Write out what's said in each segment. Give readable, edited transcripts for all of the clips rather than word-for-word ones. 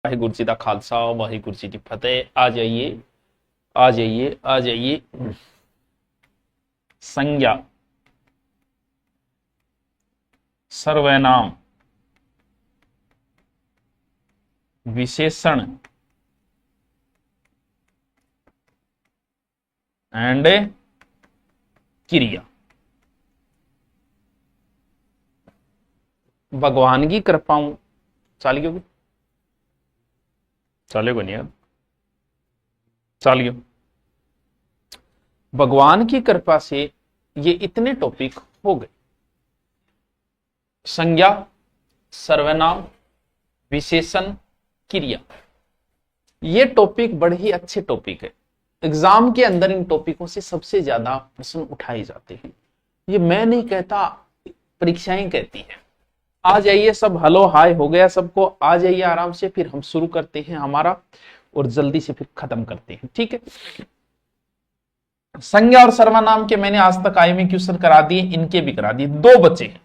वाहिगुरु जी का खालसा वाहिगुरु जी की फतेह। आ जाइए आ जाइए आ जाइए। संज्ञा सर्वनाम विशेषण एंड क्रिया। भगवान की कृपा चालियो चालियो नहीं यार चालियो। भगवान की कृपा से ये इतने टॉपिक हो गए। संज्ञा सर्वनाम विशेषण क्रिया। ये टॉपिक बड़े ही अच्छे टॉपिक है। एग्जाम के अंदर इन टॉपिकों से सबसे ज्यादा प्रश्न उठाए जाते हैं। ये मैं नहीं कहता, परीक्षाएं कहती हैं। आ जाइए, सब हेलो हाय हो गया सबको, आ जाइए आराम से, फिर हम शुरू करते हैं हमारा और जल्दी से फिर खत्म करते हैं, ठीक है। संज्ञा और सर्वनाम के मैंने आज तक आईएमपी क्वेश्चन करा दिए, इनके भी करा दिए। 2 बचे हैं,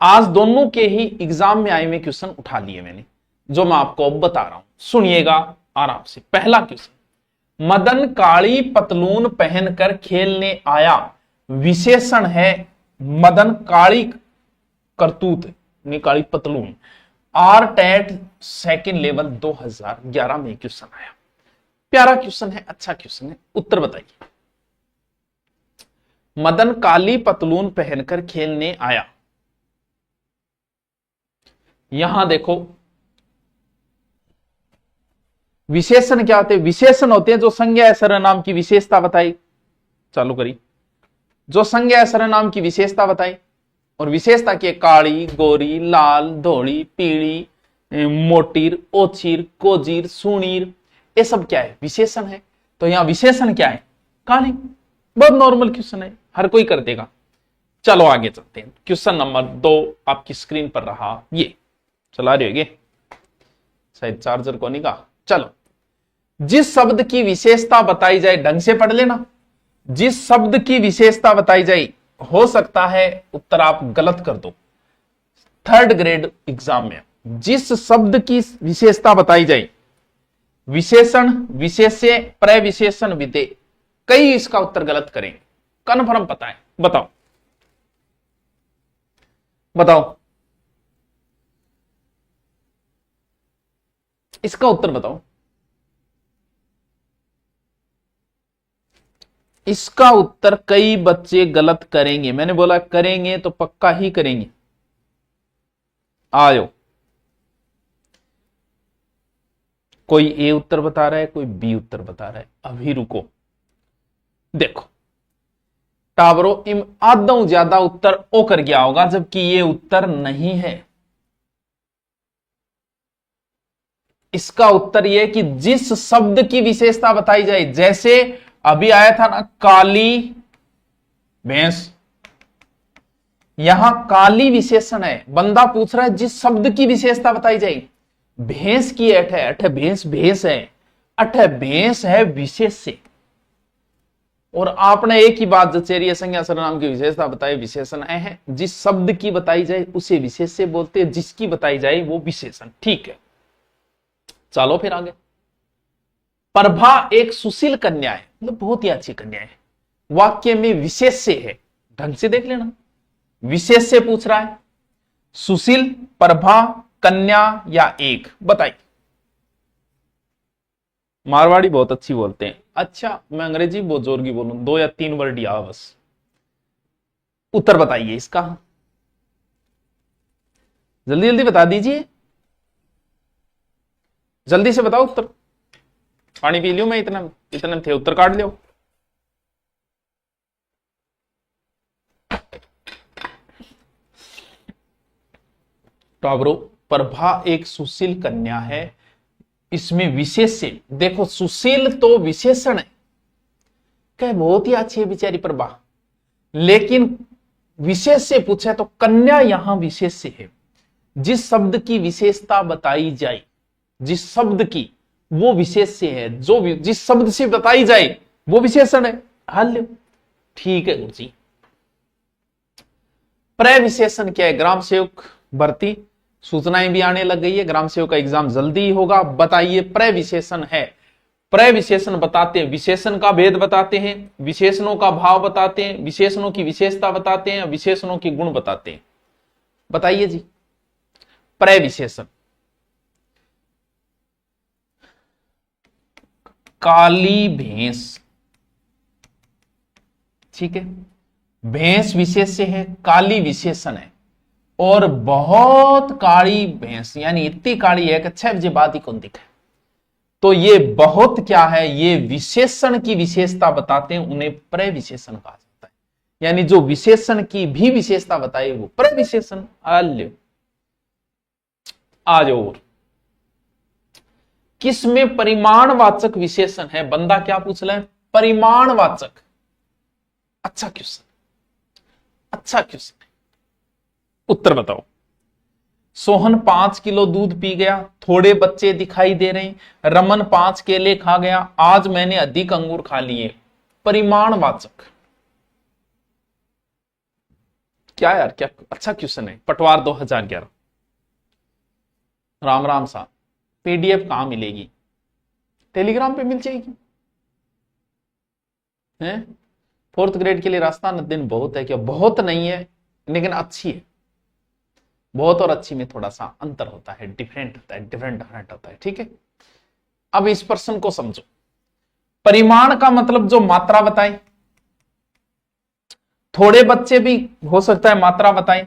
आज दोनों के ही एग्जाम में आईएमपी क्वेश्चन उठा लिए मैंने, जो मैं आपको अब बता रहा हूं। सुनिएगा आराम से। पहला क्वेश्चन, मदन काली पतलून पहनकर खेलने आया, विशेषण है मदन काली करतूत काली पतलून। आर टेट सेकेंड लेवल 2011 में क्वेश्चन आया। प्यारा क्वेश्चन है, अच्छा क्वेश्चन है। उत्तर बताइए। मदन काली पतलून पहनकर खेलने आया। यहां देखो, विशेषण क्या होते हैं? विशेषण होते हैं जो संज्ञा या सर्वनाम की विशेषता बताई। चालू करी। जो संज्ञा या सर्वनाम की विशेषता बताई, और विशेषता की काली, गोरी, लाल, धोली, पीली, मोटीर, ओचीर, कोजीर, सुनीर, ये सब क्या है? विशेषण है। तो यहां विशेषण क्या है? काली। बहुत नॉर्मल क्वेश्चन है, हर कोई कर देगा। चलो आगे चलते हैं। क्वेश्चन नंबर 2 आपकी स्क्रीन पर रहा, ये चला रहे हो, शायद चार्जर को नहीं कहा। चलो, जिस शब्द की विशेषता बताई जाए, ढंग से पढ़ लेना। जिस शब्द की विशेषता बताई जाए, हो सकता है उत्तर आप गलत कर दो 3rd ग्रेड एग्जाम में। जिस शब्द की विशेषता बताई जाए, विशेषण, विशेष्य, प्रविशेषण, विधेय, कई इसका उत्तर गलत करेंगे, कन्फर्म पता है। बताओ बताओ, इसका उत्तर बताओ। इसका उत्तर कई बच्चे गलत करेंगे। मैंने बोला करेंगे तो पक्का ही करेंगे। आ जाओ। कोई ए उत्तर बता रहा है, कोई बी उत्तर बता रहा है। अभी रुको, देखो टावरो इम आधों ज्यादा उत्तर ओ कर गया होगा, जबकि ये उत्तर नहीं है। इसका उत्तर यह कि जिस शब्द की विशेषता बताई जाए, जैसे अभी आया था ना काली भैंस, यहां काली विशेषण है। बंदा पूछ रहा है जिस शब्द की विशेषता बताई जाए, भैंस की अठ है, अठ भैंस, भैंस है, अठ भैंस है विशेष्य। और आपने एक ही बात जचेरी संज्ञा सर्वनाम की विशेषता बताई, विशेषण है। जिस शब्द की बताई जाए उसे विशेष्य बोलते हैं, जिसकी बताई जाए वो विशेषण। ठीक है, चलो फिर आगे। प्रभा एक सुशील कन्या है, मतलब बहुत ही अच्छी कन्या है। वाक्य में विशेष्य है, ढंग से देख लेना। विशेष्य पूछ रहा है, सुशील, प्रभा, कन्या या एक, बताइए। मारवाड़ी बहुत अच्छी बोलते हैं। अच्छा, मैं अंग्रेजी बहुत जोर की बोलूं, 2 या 3 वर्ड या बस। उत्तर बताइए इसका, जल्दी जल्दी बता दीजिए, जल्दी से बताओ उत्तर। पानी पी लियो मैं, इतना थे, उत्तर काट लियो। टावरो, प्रभा एक सुशील कन्या है। इसमें विशेष्य देखो, सुशील तो विशेषण है, क्या बहुत ही अच्छी है बेचारी प्रभा, लेकिन विशेष्य पूछे तो कन्या यहां विशेष्य है। जिस शब्द की विशेषता बताई जाए, जिस शब्द की, वो विशेष्य है। जो जिस शब्द से बताई जाए वो विशेषण है। हल लो, ठीक है गुरु जी। प्रविशेषण क्या है? ग्राम सेवक भर्ती, सूचनाएं भी आने लग गई है, ग्राम सेवक का एग्जाम जल्दी ही होगा। बताइए, प्रविशेषण है। प्रविशेषण बताते हैं, विशेषण का भेद बताते हैं, विशेषणों का भाव बताते हैं, विशेषणों की विशेषता बताते हैं, विशेषणों की गुण बताते हैं। बताइए जी, प्रविशेषण। काली भैंस, ठीक है, भैंस विशेष्य है, काली विशेषण है। और बहुत काली भैंस यानी इतनी काली है कि 6 बजे बाद ही कौन दिखे। तो ये बहुत क्या है, ये विशेषण की विशेषता बताते हैं, उन्हें प्रविशेषण कहा जाता है। यानी जो विशेषण की भी विशेषता बताए वो प्रविशेषण। आज और किसमें परिमाणवाचक विशेषण है? बंदा क्या पूछ रहा है? परिमाणवाचक। अच्छा क्वेश्चन, अच्छा क्वेश्चन। उत्तर बताओ। सोहन 5 किलो दूध पी गया, थोड़े बच्चे दिखाई दे रहे हैं। रमन 5 केले खा गया, आज मैंने अधिक अंगूर खा लिए। परिमाणवाचक क्या यार, क्या अच्छा क्वेश्चन है। पटवार 2011। राम राम साहब, पीडीएफ कहां मिलेगी? टेलीग्राम पे मिल जाएगी है। 4th ग्रेड के लिए रास्ता न दिन बहुत है क्या? बहुत नहीं है, लेकिन अच्छी है। बहुत और अच्छी में थोड़ा सा अंतर होता है, डिफरेंट होता है, डिफरेंट होता है, ठीक है। अब इस प्रश्न को समझो। परिमाण का मतलब जो मात्रा बताए, थोड़े बच्चे भी हो सकता है मात्रा बताए,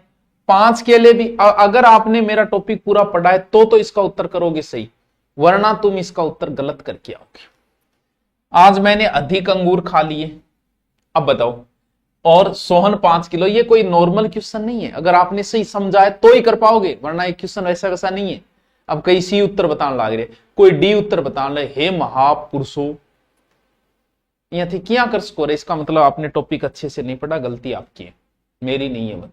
5 केले भी। अगर आपने मेरा टॉपिक पूरा पढ़ा है तो इसका उत्तर करोगे सही, वरना तुम इसका उत्तर गलत करके आओगे। आज मैंने अधिक अंगूर खा लिए, अब बताओ। और सोहन 5 किलो, ये कोई नॉर्मल क्वेश्चन नहीं है। अगर आपने सही समझा है तो ही कर पाओगे, वरना एक क्वेश्चन वैसा वैसा नहीं है। अब कई सी उत्तर बताने लग रहे, कोई डी उत्तर बताने लगे। हे महापुरुषों, यह थी क्या कर स्कोर? इसका मतलब आपने टॉपिक अच्छे से नहीं पढ़ा, गलती आपकी है, मेरी नहीं है।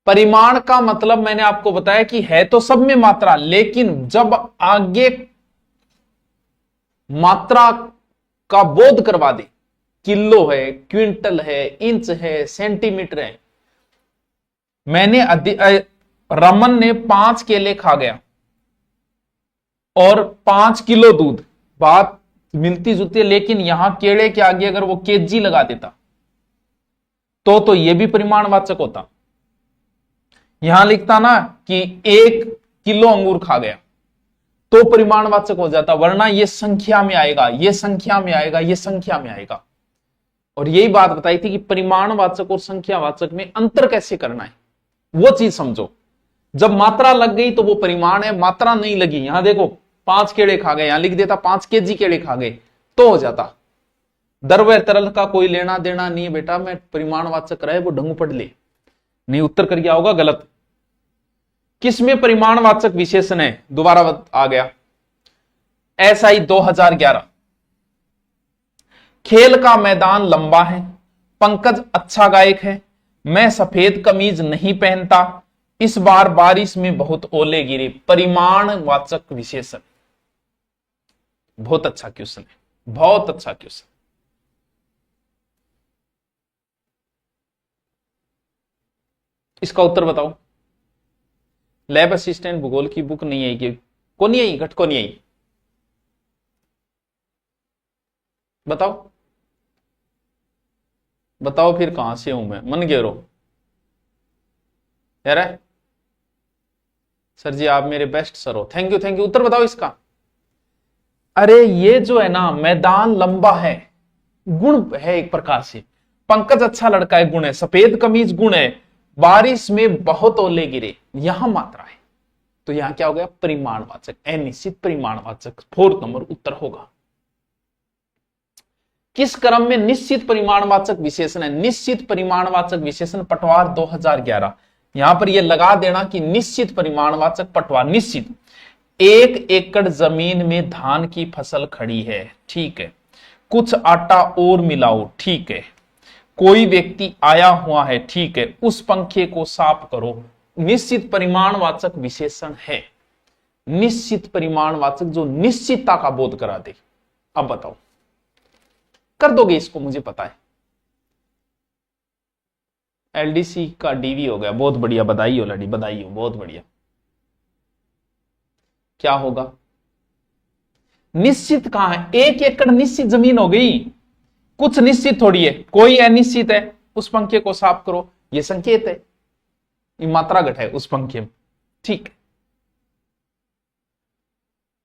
परिमाण का मतलब मैंने आपको बताया कि है तो सब में मात्रा, लेकिन जब आगे मात्रा का बोध करवा दे, किलो है, क्विंटल है, इंच है, सेंटीमीटर है। मैंने रमन ने 5 केले खा गया और 5 किलो दूध, बात मिलती जुलती है, लेकिन यहां केले के आगे अगर वो केजी लगा देता तो ये भी परिमाणवाचक होता। यहां लिखता ना कि 1 किलो अंगूर खा गया तो परिमाणवाचक हो जाता, वरना ये संख्या में आएगा, ये संख्या में आएगा, ये संख्या में आएगा। और यही बात बताई थी कि परिमाणवाचक और संख्यावाचक में अंतर कैसे करना है, वो चीज समझो। जब मात्रा लग गई तो वो परिमाण है, मात्रा नहीं लगी, यहां देखो 5 केले खा गए, यहां लिख देता 5 केजी केले खा गए तो हो जाता। द्रव्य तरल का कोई लेना देना नहीं है बेटा, मैं परिमाणवाचक रहे वो ढंग पढ़ ले, नहीं उत्तर कर गया होगा गलत। किसमें परिमाणवाचक विशेषण है? दोबारा आ गया, SI 2011। खेल का मैदान लंबा है, पंकज अच्छा गायक है, मैं सफेद कमीज नहीं पहनता, इस बार बारिश में बहुत ओले गिरे। परिमाणवाचक विशेषण। बहुत अच्छा क्वेश्चन है, बहुत अच्छा क्वेश्चन। इसका उत्तर बताओ। लैब असिस्टेंट भूगोल की बुक नहीं आई कि को नहीं आई, घट को नहीं आई, बताओ बताओ फिर कहां से हूं मैं, मन गेरो यार। सर जी आप मेरे बेस्ट सर हो, थैंक यू थैंक यू। उत्तर बताओ इसका। अरे ये जो है ना, मैदान लंबा है, गुण है एक प्रकार से। पंकज अच्छा लड़का है, गुण है। सफेद कमीज गुण है। बारिश में बहुत ओले गिरे, यहां मात्रा है, तो यहां क्या हो गया? परिमाणवाचक, अनिश्चित परिमाणवाचक। 4th नंबर उत्तर होगा। किस क्रम में निश्चित परिमाणवाचक विशेषण है? निश्चित परिमाणवाचक विशेषण पटवार 2011। यहां पर यह लगा देना कि निश्चित परिमाणवाचक पटवार। निश्चित, 1 एकड़ जमीन में धान की फसल खड़ी है, ठीक है, कुछ आटा और मिलाओ, ठीक है, कोई व्यक्ति आया हुआ है, ठीक है, उस पंखे को साफ करो। निश्चित परिमाणवाचक विशेषण है, निश्चित परिमाणवाचक जो निश्चितता का बोध करा दे। अब बताओ, कर दोगे इसको? मुझे पता है एलडीसी का डीवी हो गया, बहुत बढ़िया, बधाई हो लड़ी, बधाई हो, बहुत बढ़िया। क्या होगा? निश्चित कहां है? 1 एकड़ निश्चित जमीन हो गई, कुछ निश्चित थोड़ी है, कोई अनिश्चित है, उस पंखे को साफ करो, यह संकेत है, ये मात्रा घट है उस पंखे में। ठीक,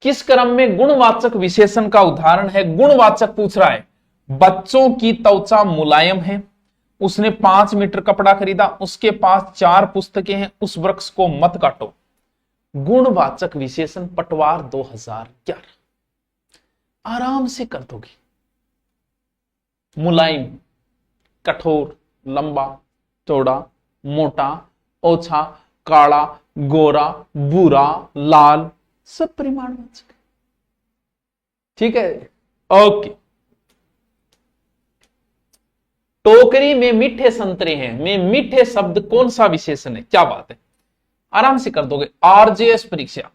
किस क्रम में गुणवाचक विशेषण का उदाहरण है? गुणवाचक पूछ रहा है। बच्चों की त्वचा मुलायम है, उसने 5 मीटर कपड़ा खरीदा, उसके पास 4 पुस्तकें हैं, उस वृक्ष को मत काटो। गुणवाचक विशेषण पटवार 2011, आराम से कर दोगे। मुलायम, कठोर, लंबा, चौड़ा, मोटा, ओछा, काला, गोरा, बुरा, लाल, सब परिमाणवाचक। ठीक है, ओके। टोकरी में मीठे संतरे हैं, में मीठे शब्द कौन सा विशेषण है? क्या बात है, आराम से कर दोगे। आरजेएस परीक्षा,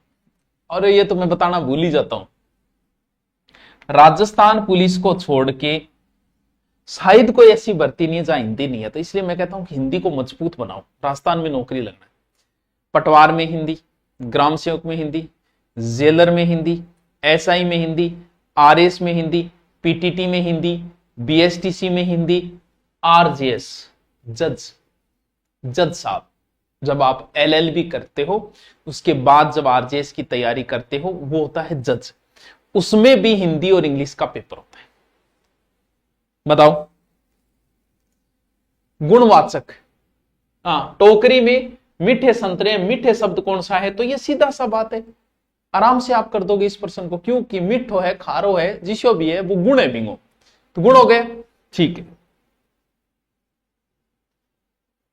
और ये तो मैं बताना भूल ही जाता हूं, राजस्थान पुलिस को छोड़ के शायद कोई ऐसी भर्ती नहीं है जहां हिंदी नहीं है, तो इसलिए मैं कहता हूं कि हिंदी को मजबूत बनाओ, राजस्थान में नौकरी लगना है। पटवार में हिंदी, ग्राम सेवक में हिंदी, जेलर में हिंदी, एसआई में हिंदी, आरएस में हिंदी, पीटीटी में हिंदी, बीएसटीसी में हिंदी, आरजेएस जज साहब, जब आप एलएलबी करते हो उसके बाद जब आरजेएस की तैयारी करते हो वो होता है जज, उसमें भी हिंदी और इंग्लिश का पेपर होता है। बताओ गुणवाचक, टोकरी में मीठे संतरे, मीठे शब्द कौन सा है? तो ये सीधा सा बात है, आराम से आप कर दोगे इस प्रश्न को, क्योंकि मिठो है, खारो है, जिसो भी है वो गुण है, बिंगो, तो गुण हो गए। ठीक है,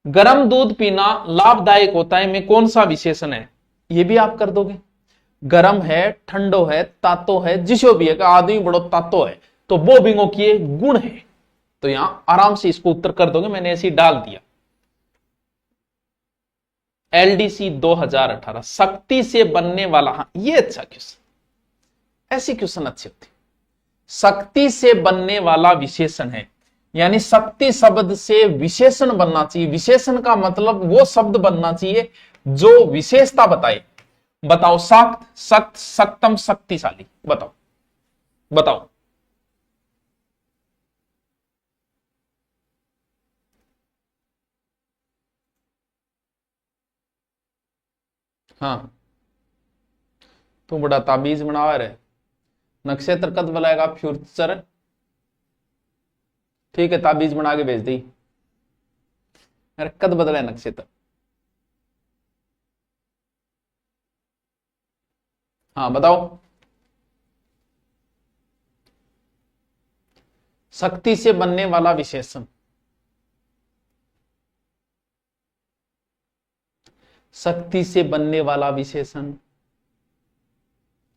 गर्म दूध पीना लाभदायक होता है में कौन सा विशेषण है? ये भी आप कर दोगे। गर्म है, ठंडो है, तातो है, जिसो भी है, आदमी बड़ो तातो है, तो वो बिंगो किए गुण है, तो यहां आराम से इसको उत्तर कर दोगे, मैंने ऐसे डाल दिया। एलडीसी 2018, शक्ति से बनने वाला, हाँ ये अच्छा क्वेश्चन, ऐसे क्वेश्चन अच्छे होते। शक्ति से बनने वाला विशेषण है, यानी शक्ति शब्द से विशेषण बनना चाहिए। विशेषण का मतलब वो शब्द बनना चाहिए जो विशेषता बताए। बताओ, सख्त, सख्त, सख्तम, शक्तिशाली, बताओ बताओ। हाँ, तू बड़ा ताबीज बनावा रहे, नक्षत्र कद बुलाएगा फ्यूचर, ठीक है, ताबीज बना के भेज दी, मेरा कद बदला है नक्षत्र। हाँ बताओ, शक्ति से बनने वाला विशेषण, शक्ति से बनने वाला विशेषण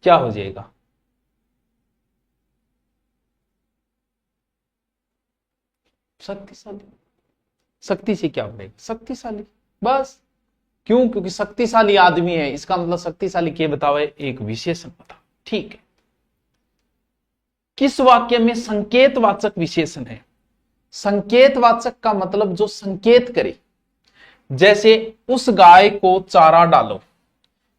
क्या हो जाएगा? शक्तिशाली, शक्ति से क्या बनेगा? शक्तिशाली, बस। क्यों? क्योंकि शक्तिशाली आदमी है, इसका मतलब शक्तिशाली क्या बताओ? एक विशेषण बताओ। ठीक है, किस वाक्य में संकेतवाचक विशेषण है? संकेतवाचक का मतलब जो संकेत करे, जैसे उस गाय को चारा डालो,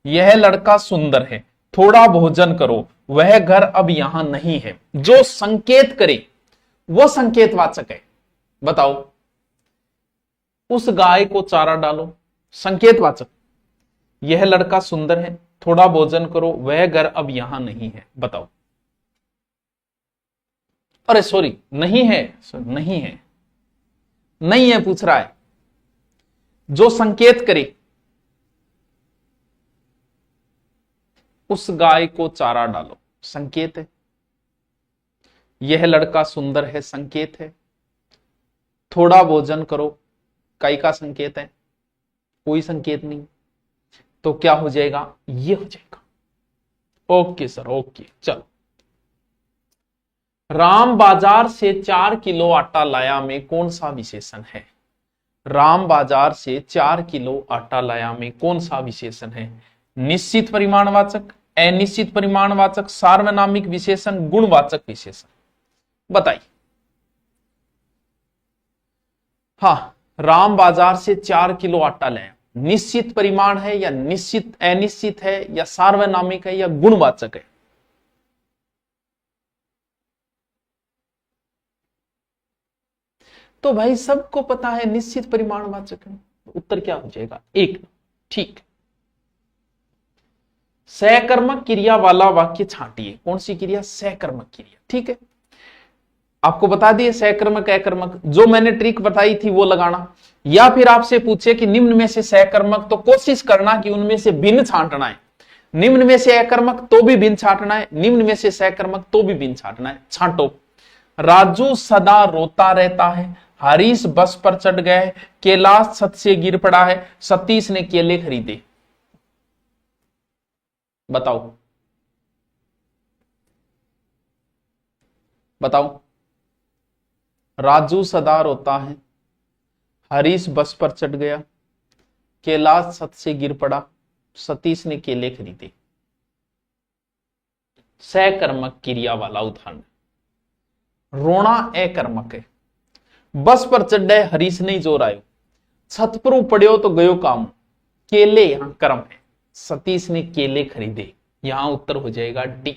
यह लड़का सुंदर है, थोड़ा भोजन करो, वह घर अब यहां नहीं है, जो संकेत करे वो संकेतवाचक है। बताओ, उस गाय को चारा डालो, संकेतवाचक, यह लड़का सुंदर है, थोड़ा भोजन करो, वह घर अब यहां नहीं है, बताओ। अरे सॉरी, नहीं है, नहीं है, नहीं है पूछ रहा है, जो संकेत करे, उस गाय को चारा डालो, संकेत है, यह लड़का सुंदर है, संकेत है, थोड़ा भोजन करो, काय का संकेत है? कोई संकेत नहीं, तो क्या हो जाएगा? ये हो जाएगा। ओके सर, ओके, चलो। राम बाजार से 4 किलो आटा लाया में कौन सा विशेषण है? राम बाजार से 4 किलो आटा लाया में कौन सा विशेषण है? निश्चित परिमाणवाचक, अनिश्चित परिमाणवाचक, सार्वनामिक विशेषण, गुणवाचक विशेषण, बताइए। हाँ, राम बाजार से 4 किलो आटा लाया। निश्चित परिमाण है या निश्चित अनिश्चित है या सार्वनामिक है या गुणवाचक है? तो भाई सबको पता है निश्चित परिमाणवाचक है, उत्तर क्या हो जाएगा? एक। ठीक। सकर्मक क्रिया वाला वाक्य छांटिए। कौन सी क्रिया? सकर्मक क्रिया। ठीक है, आपको बता दिए सकर्मक अकर्मक, जो मैंने ट्रिक बताई थी वो लगाना। या फिर आपसे पूछे कि निम्न में से सकर्मक, तो कोशिश करना कि उनमें से भिन्न छांटना है। निम्न में से अकर्मक तो भी भिन्न छांटना है, निम्न में से सकर्मक तो भी भिन्न छांटना है। छांटो। राजू सदा रोता रहता है, हरीश बस पर चढ़ गया है, कैलाश छत से गिर पड़ा है, सतीश ने केले खरीदे। बताओ बताओ। राजू सदा रोता है, हरीश बस पर चढ़ गया, कैलाश छत से गिर पड़ा, सतीश ने केले खरीदे। सकर्मक क्रिया वाला उदाहरण। रोना अकर्मक है। बस पर चढ़े हरीश नहीं जोर आयो, छत पर पड़ियो तो गयो काम, केले यहां कर्म है, सतीश ने केले खरीदे। यहां उत्तर हो जाएगा डी।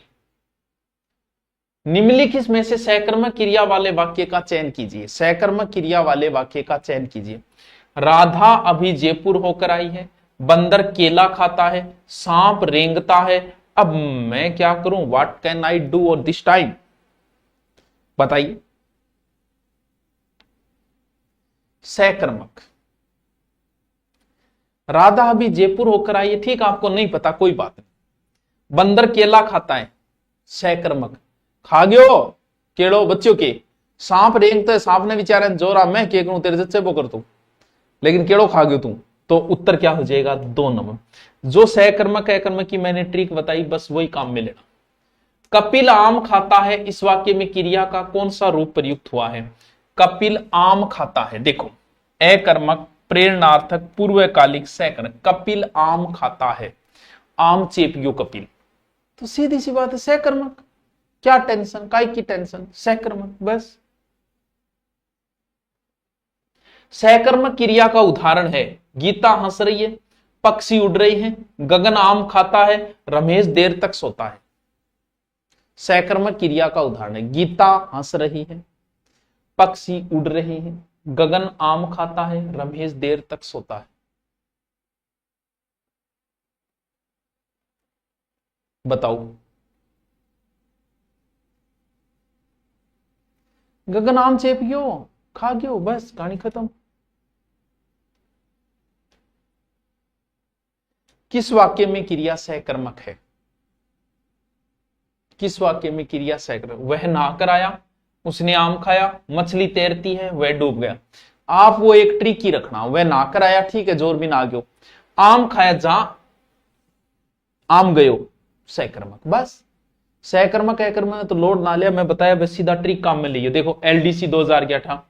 निम्नलिखित में से सकर्मक क्रिया वाले वाक्य का चयन कीजिए। सकर्मक क्रिया वाले वाक्य का चयन कीजिए। राधा अभी जयपुर होकर आई है, बंदर केला खाता है, सांप रेंगता है, अब मैं क्या करूं? व्हाट कैन आई डू और दिस टाइम? बताइए। सकर्मक। राधा अभी जयपुर होकर आई है, ठीक, आपको नहीं पता, कोई बात नहीं। बंदर केला खाता है, सकर्मक। खा गयो केड़ो बच्चों के। सांप रेंगता है, सांप ने विचारा जोरा मैं के करूं तेरे जच्चे वो कर तू, लेकिन केड़ो खा गयो तू। तो उत्तर क्या हो जाएगा? 2 नंबर। जो सकर्मक अकर्मक की मैंने ट्रिक बताई बस वही काम में लेना। कपिल आम खाता है, इस वाक्य में क्रिया का कौन सा रूप प्रयुक्त हुआ है? कपिल आम खाता है। देखो, अकर्मक, प्रेरणार्थक, पूर्वकालिक, सकर्मक। कपिल आम खाता है, आम चेपियो कपिल, तो सीधी सी बात है सकर्मक। क्या टेंशन, काय की टेंशन? सकर्मक बस। सकर्मक क्रिया का उदाहरण है, गीता हंस रही है, पक्षी उड़ रही है, गगन आम खाता है, रमेश देर तक सोता है। सकर्मक क्रिया का उदाहरण है, गीता हंस रही है, पक्षी उड़ रहे हैं, गगन आम खाता है, रमेश देर तक सोता है। बताओ। गगन आम चेप गयो, खा गयो, बस कहानी खत्म। किस वाक्य में क्रिया सकर्मक है? किस वाक्य में क्रिया सकर्मक? वह नहाकर आया, उसने आम खाया, मछली तैरती है, वह डूब गया। आप वो एक ट्रिक ही रखना, वह नहाकर आया, ठीक है, जोर भी ना गयो, आम खाया, जहां आम गयो, सकर्मक। बस सकर्मक अकर्मक तो लोड ना लिया, मैं बताया, बस सीधा ट्रिक काम में लिया। देखो एलडीसी 2011,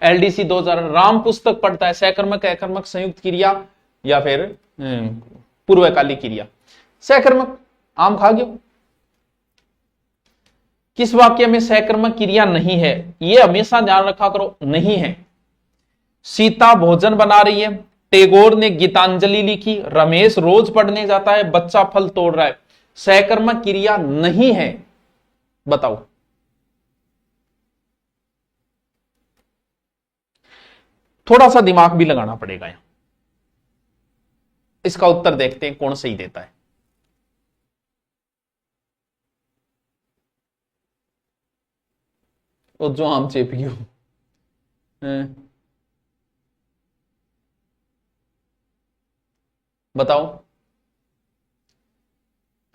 एलडीसी 2000, राम पुस्तक पढ़ता है, सकर्मक अकर्मक संयुक्त क्रिया या फिर पूर्वकालिक क्रिया। सकर्मक, आम खा गयो। किस वाक्य में सकर्मक क्रिया नहीं है? यह हमेशा ध्यान रखा करो, नहीं है। सीता भोजन बना रही है, टैगोर ने गीतांजलि लिखी, रमेश रोज पढ़ने जाता है, बच्चा फल तोड़ रहा है। सकर्मक क्रिया नहीं है। बताओ। थोड़ा सा दिमाग भी लगाना पड़ेगा यहां। इसका उत्तर देखते हैं कौन सही देता है। वो जो आम चेप गयो। बताओ।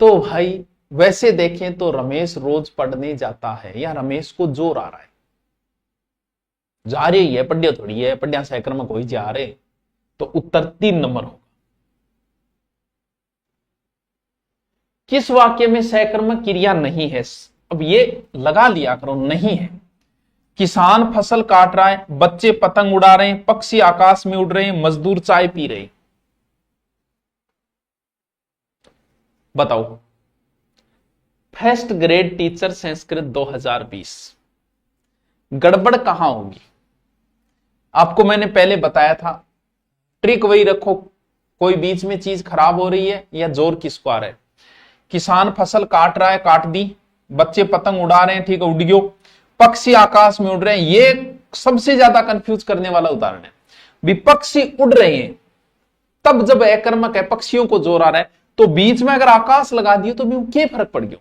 तो भाई वैसे देखें तो रमेश रोज पढ़ने जाता है, या रमेश को जोर आ रहा है, जा रही है, पढ़िया थोड़ी है, पढ़िया सकर्मक हो ही जा रहे, तो उत्तर 3 नंबर होगा। किस वाक्य में सकर्मक क्रिया नहीं है? अब ये लगा लिया करो, नहीं है। किसान फसल काट रहा है, बच्चे पतंग उड़ा रहे हैं, पक्षी आकाश में उड़ रहे हैं, मजदूर चाय पी रहे हैं। बताओ। फर्स्ट ग्रेड टीचर संस्कृत 2020, गड़बड़ कहां होगी? आपको मैंने पहले बताया था, ट्रिक वही रखो, कोई बीच में चीज खराब हो रही है या जोर किसको आ रहा है। किसान फसल काट रहा है, काट दी, बच्चे पतंग उड़ा रहे हैं, ठीक है, उड़ गयो, पक्षी आकाश में उड़ रहे हैं, ये सबसे ज्यादा कंफ्यूज करने वाला उदाहरण है। विपक्षी उड़ रहे हैं तब जब अकर्मक है, पक्षियों को जोर आ रहा है, तो बीच में अगर आकाश लगा दिए तो भी क्या फर्क पड़ गया।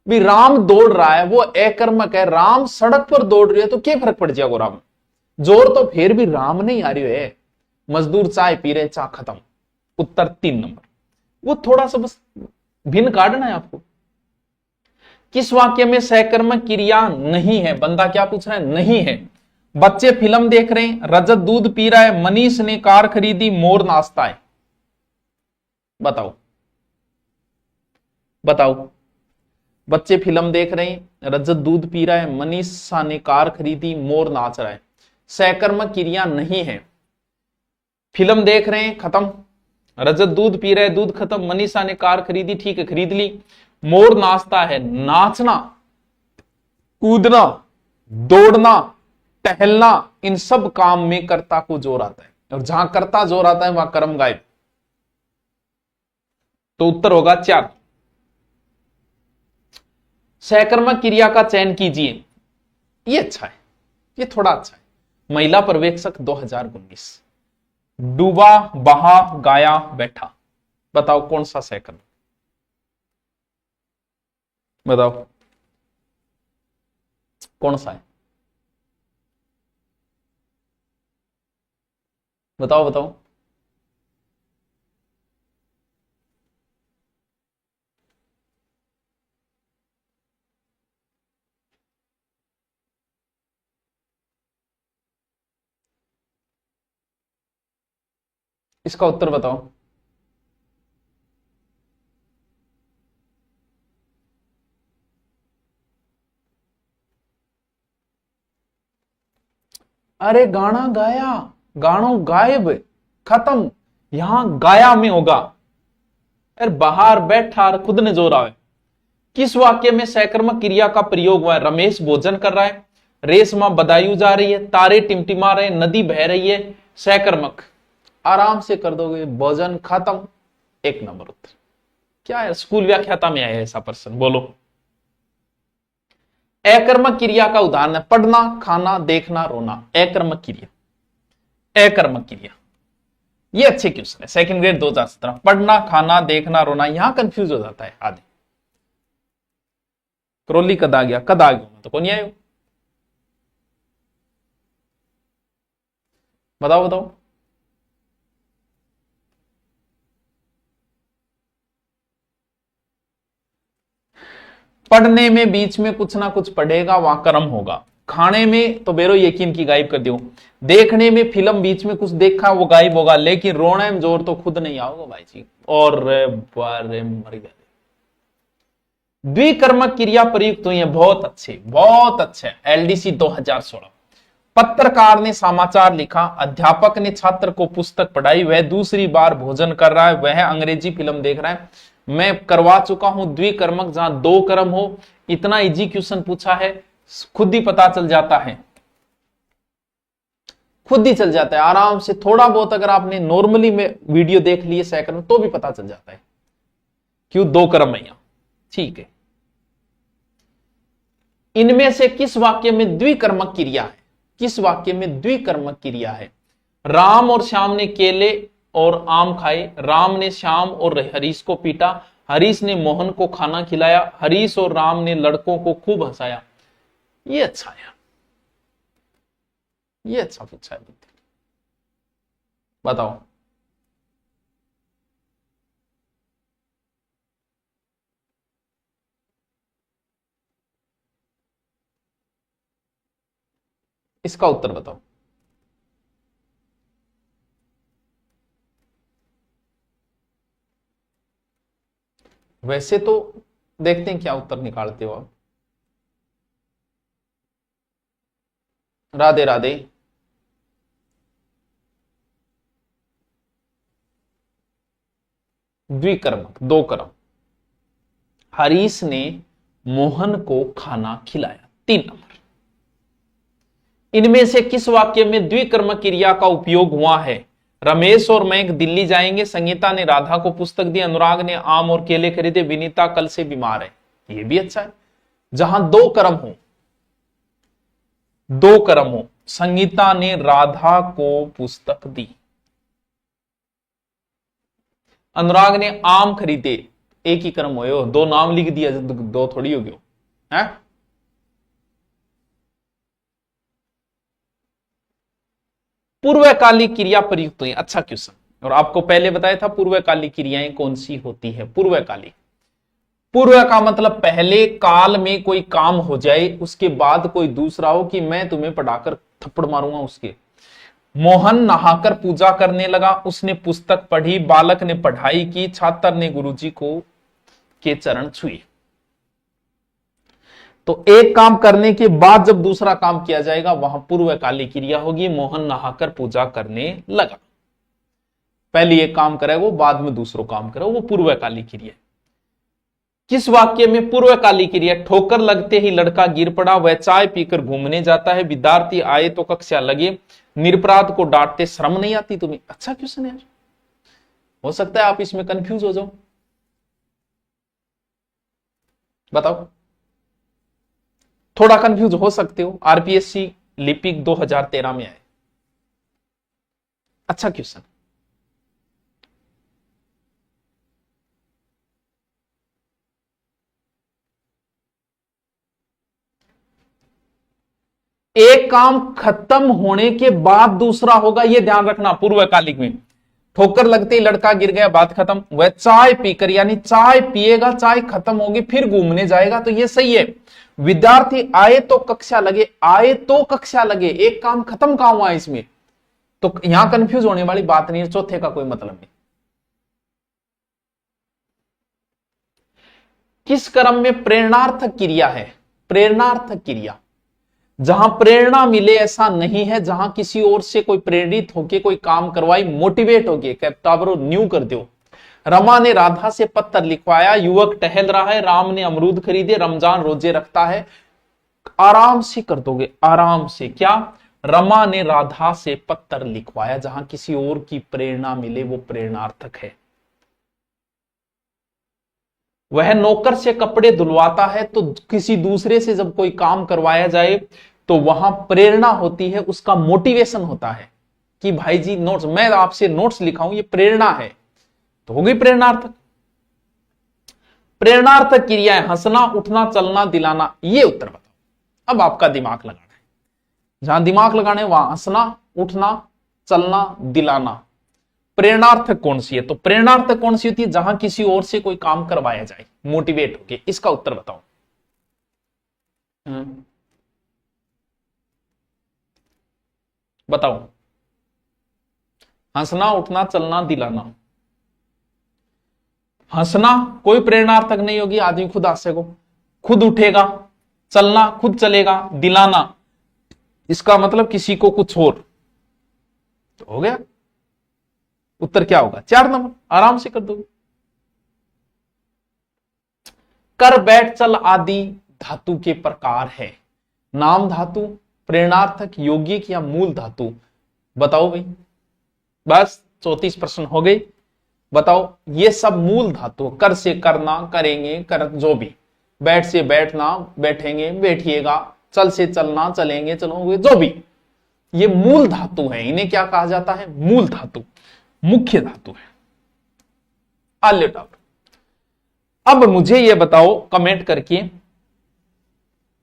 भी राम दौड़ रहा है, वो अकर्मक है, राम सड़क पर दौड़ रही है, तो क्या फर्क पड़ जाएगा राम, जोर तो फिर भी राम नहीं आ रही है। मजदूर चाय पी रहे, चाय खत्म। उत्तर 3 नंबर। वो थोड़ा सा बस भिन्न काटना है आपको। किस वाक्य में सहकर्मक क्रिया नहीं है? बंदा क्या पूछ रहा है? नहीं है। बच्चे फिल्म देख रहे हैं, रजत दूध पी रहा है, मनीष ने कार खरीदी, मोर नाचता है। बताओ बताओ। बच्चे फिल्म देख रहे हैं, रजत दूध पी रहा है, मनीषा ने कार खरीदी, मोर नाच रहा है। सहकर्मक क्रिया नहीं है। फिल्म देख रहे हैं, खत्म। रजत दूध पी रहे, दूध खत्म। मनीषा ने कार खरीदी, ठीक है, खरीद ली। मोर नाचता है। नाचना, कूदना, दौड़ना, टहलना, इन सब काम में कर्ता को जोर आता है, और जहां कर्ता जोर आता है वहां कर्म गायब। तो उत्तर होगा 4। सहकर्मक क्रिया का चयन कीजिए। ये अच्छा है, ये थोड़ा अच्छा है। महिला पर्यवेक्षक 2019। डूबा, बहा, गाया, बैठा। बताओ कौन सा सहकर्म? बताओ कौन सा है? बताओ बताओ। इसका उत्तर बताओ। अरे गाना गाया, गानो गायब, खत्म। यहां गाया में होगा। अरे बाहर बैठा, खुद ने जोर आवे। किस वाक्य में सहकर्मक क्रिया का प्रयोग हुआ है? रमेश भोजन कर रहा है, रेशमा बदायूं जा रही है, तारे टिमटिमा रहे, नदी बह रही है। सहकर्मक आराम से कर दोगे, भोजन खत्म। 1 नंबर उत्तर। क्या है, स्कूल व्याख्याता में आया ऐसा प्रश्न? बोलो। अकर्मक क्रिया का उदाहरण है पढ़ना, खाना, देखना, रोना। अकर्मक क्रिया, अकर्मक क्रिया। ये अच्छे क्वेश्चन है, सेकंड ग्रेड 2017। पढ़ना, खाना, देखना, रोना, यहां कंफ्यूज हो जाता है आदमी। क्रोली कद आ गया, कद आ गया, तो कौन आयो? बताओ बताओ। पढ़ने में बीच में कुछ ना कुछ पढ़ेगा, वहां कर्म होगा। खाने में तो बेरो यकीन की गायब कर दो। देखने में फिल्म बीच में कुछ देखा, वो गायब होगा। लेकिन रोने में जोर तो खुद नहीं आओगे भाई जी। और बारे मर गए। द्विकर्मक क्रिया प्रयुक्त हुई है, बहुत अच्छे, बहुत अच्छे। एलडीसी 2016। पत्रकार ने समाचार लिखा, अध्यापक ने छात्र को पुस्तक पढ़ाई, वह दूसरी बार भोजन कर रहा है, वह अंग्रेजी फिल्म देख रहा है। मैं करवा चुका हूं द्विकर्मक, जहां 2 कर्म हो। इतना इजी क्वेश्चन पूछा है, खुद ही पता चल जाता है, खुद ही चल जाता है आराम से। थोड़ा बहुत अगर आपने नॉर्मली में वीडियो देख लिए सहकर्म, तो भी पता चल जाता है क्यों 2 कर्म है यहां। ठीक है, इनमें से किस वाक्य में द्विकर्मक क्रिया है? किस वाक्य में द्विकर्मक क्रिया है? राम और श्याम ने केले और आम खाए, राम ने श्याम और हरीश को पीटा, हरीश ने मोहन को खाना खिलाया, हरीश और राम ने लड़कों को खूब हंसाया। ये अच्छा है, ये अच्छा पूछा है। बताओ। इसका उत्तर बताओ। वैसे तो देखते हैं क्या उत्तर निकालते हो आप। राधे राधे। द्विकर्मक, 2 कर्म। हरीश ने मोहन को खाना खिलाया, 3 नंबर। इनमें से किस वाक्य में द्विकर्मक क्रिया का उपयोग हुआ है? रमेश और मैं दिल्ली जाएंगे, संगीता ने राधा को पुस्तक दी, अनुराग ने आम और केले खरीदे, विनीता कल से बीमार है। ये भी अच्छा है। जहां दो कर्म हो, दो कर्म हो, संगीता ने राधा को पुस्तक दी, अनुराग ने आम खरीदे, एक ही कर्म हो, दो नाम लिख दिया, दो थोड़ी हो गया है। पूर्वकालिक क्रिया प्रयुक्त हुई। अच्छा क्वेश्चन। और आपको पहले बताया था पूर्वकालिक क्रियाएं कौन सी होती है। पूर्वकालिक, पूर्व का मतलब पहले काल में कोई काम हो जाए, उसके बाद कोई दूसरा हो कि मैं तुम्हें पढ़ाकर थप्पड़ मारूंगा उसके। मोहन नहाकर पूजा करने लगा, उसने पुस्तक पढ़ी, बालक ने पढ़ाई की, छात्र ने गुरुजी को के चरण छुए। तो एक काम करने के बाद जब दूसरा काम किया जाएगा वहां पूर्वकालिक क्रिया होगी। मोहन नहाकर पूजा करने लगा, पहले एक काम करेगा वो, बाद में दूसरो काम करेगा, वो पूर्वकालिक क्रिया। किस वाक्य में पूर्वकालिक क्रिया? ठोकर लगते ही लड़का गिर पड़ा, वह चाय पीकर घूमने जाता है, विद्यार्थी आए तो कक्षा लगे, निरपराध को डांटते शर्म नहीं आती तुम्हें। अच्छा क्वेश्चन है यार, हो सकता है आप इसमें कंफ्यूज हो जाओ। बताओ, थोड़ा कंफ्यूज हो सकते हो। आरपीएससी लिपिक 2013 में आए। अच्छा क्वेश्चन। एक काम खत्म होने के बाद दूसरा होगा, यह ध्यान रखना। पूर्वकालिक में ठोकर लगते ही लड़का गिर गया, बात खत्म। वह चाय पीकर, यानी चाय पिएगा, चाय खत्म होगी, फिर घूमने जाएगा, तो यह सही है। विद्यार्थी आए तो कक्षा लगे, आए तो कक्षा लगे, एक काम खत्म कहां हुआ इसमें, तो यहां कंफ्यूज होने वाली बात नहीं है। चौथे का कोई मतलब नहीं। किस क्रम में प्रेरणार्थक क्रिया है? प्रेरणार्थक क्रिया, जहां प्रेरणा मिले ऐसा नहीं है, जहां किसी और से कोई प्रेरित होके कोई काम करवाई, मोटिवेट होके कहता न्यू कर दो। रमा ने राधा से पत्र लिखवाया, युवक टहल रहा है, राम ने अमरूद खरीदे, रमजान रोजे रखता है। आराम से कर दोगे, आराम से। क्या? रमा ने राधा से पत्र लिखवाया, जहां किसी और की प्रेरणा मिले वो प्रेरणार्थक है। वह नौकर से कपड़े धुलवाता है, तो किसी दूसरे से जब कोई काम करवाया जाए तो वहां प्रेरणा होती है, उसका मोटिवेशन होता है कि भाई जी नोट्स, मैं आपसे नोट्स लिखाऊं, ये प्रेरणा है, तो हो गई प्रेरणार्थक। प्रेरणार्थक क्रिया है हंसना, उठना, चलना, दिलाना। ये उत्तर बताओ। अब आपका दिमाग लगाना है, जहां दिमाग लगाने वहां हंसना, उठना, चलना, दिलाना। प्रेरणार्थक कौन सी है? तो प्रेरणार्थक कौन सी होती है? जहां किसी और से कोई काम करवाया जाए, मोटिवेट होके। इसका उत्तर बताओ। बताओ। हंसना, उठना, चलना, दिलाना। हंसना कोई प्रेरणार्थक नहीं होगी, आदमी खुद हंसेगा, खुद उठेगा। चलना खुद चलेगा, दिलाना इसका मतलब किसी को कुछ और, तो हो गया। उत्तर क्या होगा? 4 नंबर, आराम से कर दोगे। कर, बैठ, चल आदि धातु के प्रकार है। नाम धातु, प्रेरणार्थक, यौगिक या मूल धातु? बताओ भाई। बस 34 प्रश्न हो गए। बताओ, ये सब मूल धातु। कर से करना, करेंगे, कर, जो भी। बैठ से बैठना, बैठेंगे, बैठिएगा। चल से चलना, चलेंगे, चलोगे, जो भी। ये मूल धातु है। इन्हें क्या कहा जाता है? मूल धातु, मुख्य धातु है। आलेट। अब मुझे ये बताओ कमेंट करके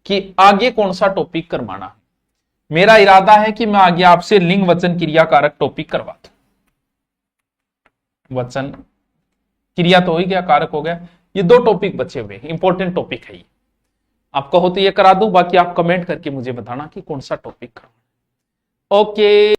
कि आगे कौन सा टॉपिक करवाना। मेरा इरादा है कि मैं आगे आपसे लिंग वचन क्रिया कारक टॉपिक करवा दूं। वचन क्रिया तो हो ही गया, कारक हो गया, ये 2 टॉपिक बचे हुए, इंपॉर्टेंट टॉपिक है ये। आप कहो तो ये करा दूं, बाकी आप कमेंट करके मुझे बताना कि कौन सा टॉपिक करवाना। ओके।